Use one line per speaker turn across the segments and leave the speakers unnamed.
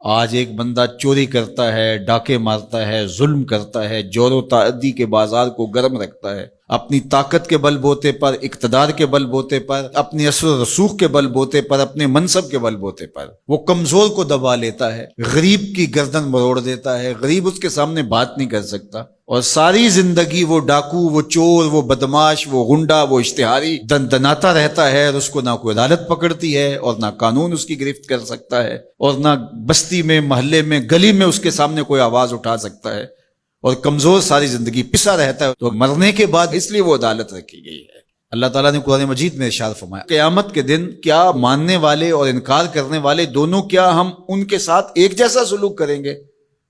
آج ایک بندہ چوری کرتا ہے، ڈاکے مارتا ہے، ظلم کرتا ہے، جور و تعدی کے بازار کو گرم رکھتا ہے، اپنی طاقت کے بل بوتے پر، اقتدار کے بل بوتے پر، اپنی اثر و رسوخ کے بل بوتے پر، اپنے منصب کے بل بوتے پر وہ کمزور کو دبا لیتا ہے، غریب کی گردن مروڑ دیتا ہے، غریب اس کے سامنے بات نہیں کر سکتا، اور ساری زندگی وہ ڈاکو، وہ چور، وہ بدماش، وہ غنڈا، وہ اشتہاری دندناتا رہتا ہے، اور اس کو نہ کوئی عدالت پکڑتی ہے اور نہ قانون اس کی گرفت کر سکتا ہے، اور نہ بستی میں، محلے میں، گلی میں اس کے سامنے کوئی آواز اٹھا سکتا ہے، اور کمزور ساری زندگی پسا رہتا ہے۔ تو مرنے کے بعد اس لیے وہ عدالت رکھی گئی ہے۔ اللہ تعالیٰ نے قرآن مجید میں ارشاد فرمایا قیامت کے دن کیا ماننے والے اور انکار کرنے والے دونوں، کیا ہم ان کے ساتھ ایک جیسا سلوک کریں گے؟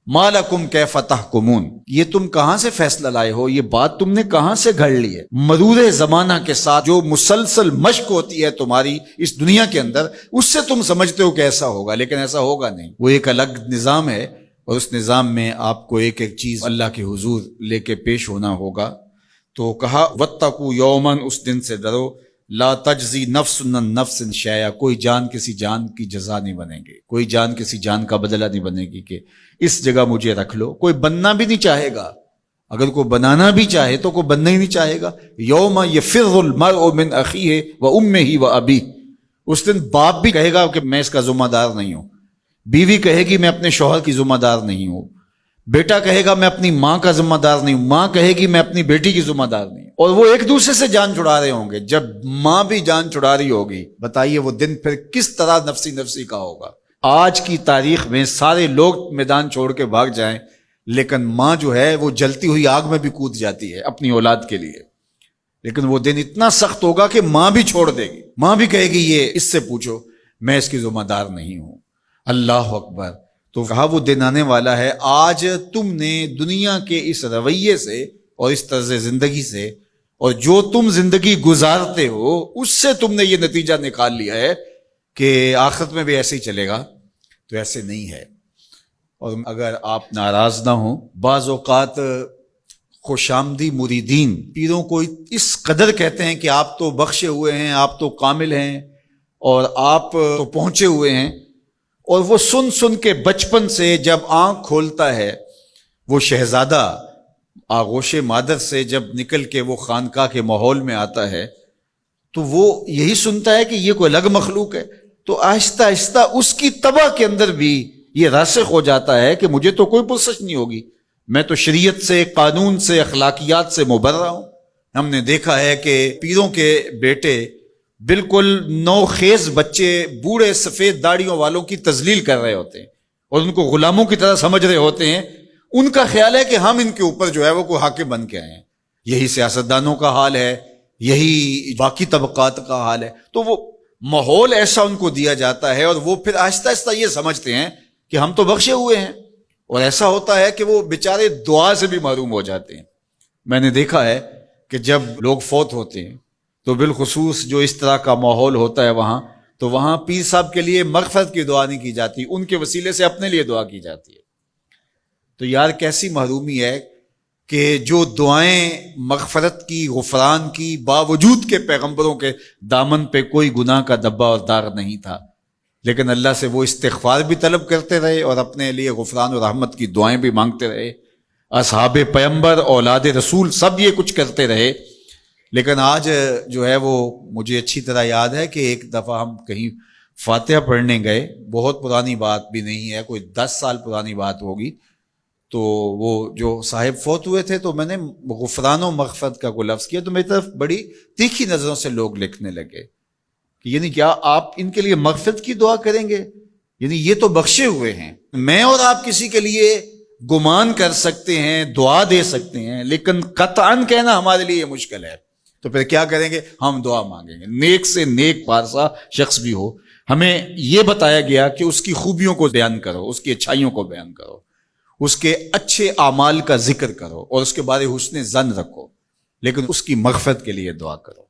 ما لکم کیف تحکمون، یہ تم کہاں سے فیصلہ لائے ہو، یہ بات تم نے کہاں سے گھڑ لی ہے؟ مرور زمانہ کے ساتھ جو مسلسل مشق ہوتی ہے تمہاری اس دنیا کے اندر، اس سے تم سمجھتے ہو کہ ایسا ہوگا، لیکن ایسا ہوگا نہیں۔ وہ ایک الگ نظام ہے، اور اس نظام میں آپ کو ایک ایک چیز اللہ کے حضور لے کے پیش ہونا ہوگا۔ تو کہا واتقوا یوما، اس دن سے ڈرو، لا تجزی نفس عن نفس شیئا، کوئی جان کسی جان کی جزا نہیں بنے گی، کوئی جان کسی جان کا بدلہ نہیں بنے گی کہ اس جگہ مجھے رکھ لو۔ کوئی بننا بھی نہیں چاہے گا، اگر کوئی بنانا بھی چاہے تو کوئی بننا ہی نہیں چاہے گا۔ یوم یفر المرء من اخیہ وامہ وابیہ، اس دن باپ بھی کہے گا کہ میں اس کا ذمہ دار نہیں ہوں، بیوی کہے گی میں اپنے شوہر کی ذمہ دار نہیں ہوں، بیٹا کہے گا میں اپنی ماں کا ذمہ دار نہیں ہوں، ماں کہے گی میں اپنی بیٹی کی ذمہ دار نہیں ہوں، اور وہ ایک دوسرے سے جان چھڑا رہے ہوں گے۔ جب ماں بھی جان چھڑا رہی ہوگی، بتائیے وہ دن پھر کس طرح نفسی نفسی کا ہوگا۔ آج کی تاریخ میں سارے لوگ میدان چھوڑ کے بھاگ جائیں، لیکن ماں جو ہے وہ جلتی ہوئی آگ میں بھی کود جاتی ہے اپنی اولاد کے لیے، لیکن وہ دن اتنا سخت ہوگا کہ ماں بھی چھوڑ دے گی، ماں بھی کہے گی یہ اس سے پوچھو، میں اس کی ذمہ دار نہیں ہوں۔ اللہ اکبر۔ تو کہا وہ دن آنے والا ہے، آج تم نے دنیا کے اس رویے سے اور اس طرز زندگی سے، اور جو تم زندگی گزارتے ہو اس سے تم نے یہ نتیجہ نکال لیا ہے کہ آخرت میں بھی ایسے ہی چلے گا، تو ایسے نہیں ہے۔ اور اگر آپ ناراض نہ ہوں، بعض اوقات خوش آمدی مریدین پیروں کو اس قدر کہتے ہیں کہ آپ تو بخشے ہوئے ہیں، آپ تو کامل ہیں، اور آپ تو پہنچے ہوئے ہیں، اور وہ سن سن کے بچپن سے جب آنکھ کھولتا ہے وہ شہزادہ آغوش مادر سے جب نکل کے وہ خانقاہ کے ماحول میں آتا ہے تو وہ یہی سنتا ہے کہ یہ کوئی الگ مخلوق ہے، تو آہستہ آہستہ اس کی طبع کے اندر بھی یہ راسخ ہو جاتا ہے کہ مجھے تو کوئی پرسش نہیں ہوگی، میں تو شریعت سے، قانون سے، اخلاقیات سے مبرہ ہوں۔ ہم نے دیکھا ہے کہ پیروں کے بیٹے بالکل نوخیز بچے بوڑھے سفید داڑیوں والوں کی تذلیل کر رہے ہوتے ہیں اور ان کو غلاموں کی طرح سمجھ رہے ہوتے ہیں، ان کا خیال ہے کہ ہم ان کے اوپر جو ہے وہ کوئی حاکم بن کے آئے ہیں۔ یہی سیاستدانوں کا حال ہے، یہی باقی طبقات کا حال ہے۔ تو وہ ماحول ایسا ان کو دیا جاتا ہے، اور وہ پھر آہستہ آہستہ یہ سمجھتے ہیں کہ ہم تو بخشے ہوئے ہیں، اور ایسا ہوتا ہے کہ وہ بیچارے دعا سے بھی محروم ہو جاتے ہیں۔ میں نے دیکھا ہے کہ جب لوگ فوت ہوتے ہیں تو بالخصوص جو اس طرح کا ماحول ہوتا ہے تو وہاں پیر صاحب کے لیے مغفرت کی دعا نہیں کی جاتی، ان کے وسیلے سے اپنے لیے دعا کی جاتی ہے۔ تو یار کیسی محرومی ہے کہ جو دعائیں مغفرت کی، غفران کی، باوجود کے پیغمبروں کے دامن پہ کوئی گناہ کا دبا اور داغ نہیں تھا، لیکن اللہ سے وہ استغفار بھی طلب کرتے رہے اور اپنے لیے غفران و رحمت کی دعائیں بھی مانگتے رہے۔ اصحاب پیغمبر، اولاد رسول سب یہ کچھ کرتے رہے۔ لیکن آج جو ہے وہ مجھے اچھی طرح یاد ہے کہ ایک دفعہ ہم کہیں فاتحہ پڑھنے گئے، بہت پرانی بات بھی نہیں ہے، کوئی 10 سال پرانی بات ہوگی، تو وہ جو صاحب فوت ہوئے تھے تو میں نے غفران و مغفرت کا کوئی لفظ کیا تو میری طرف بڑی تیکھی نظروں سے لوگ لکھنے لگے کہ یعنی کیا آپ ان کے لیے مغفرت کی دعا کریں گے؟ یعنی یہ تو بخشے ہوئے ہیں، میں اور آپ کسی کے لیے گمان کر سکتے ہیں، دعا دے سکتے ہیں، لیکن قطعاً کہنا ہمارے لیے یہ مشکل ہے۔ تو پھر کیا کریں گے؟ ہم دعا مانگیں گے، نیک سے نیک پارسا شخص بھی ہو، ہمیں یہ بتایا گیا کہ اس کی خوبیوں کو بیان کرو، اس کی اچھائیوں کو بیان کرو، اس کے اچھے اعمال کا ذکر کرو اور اس کے بارے حسن ظن رکھو، لیکن اس کی مغفرت کے لیے دعا کرو۔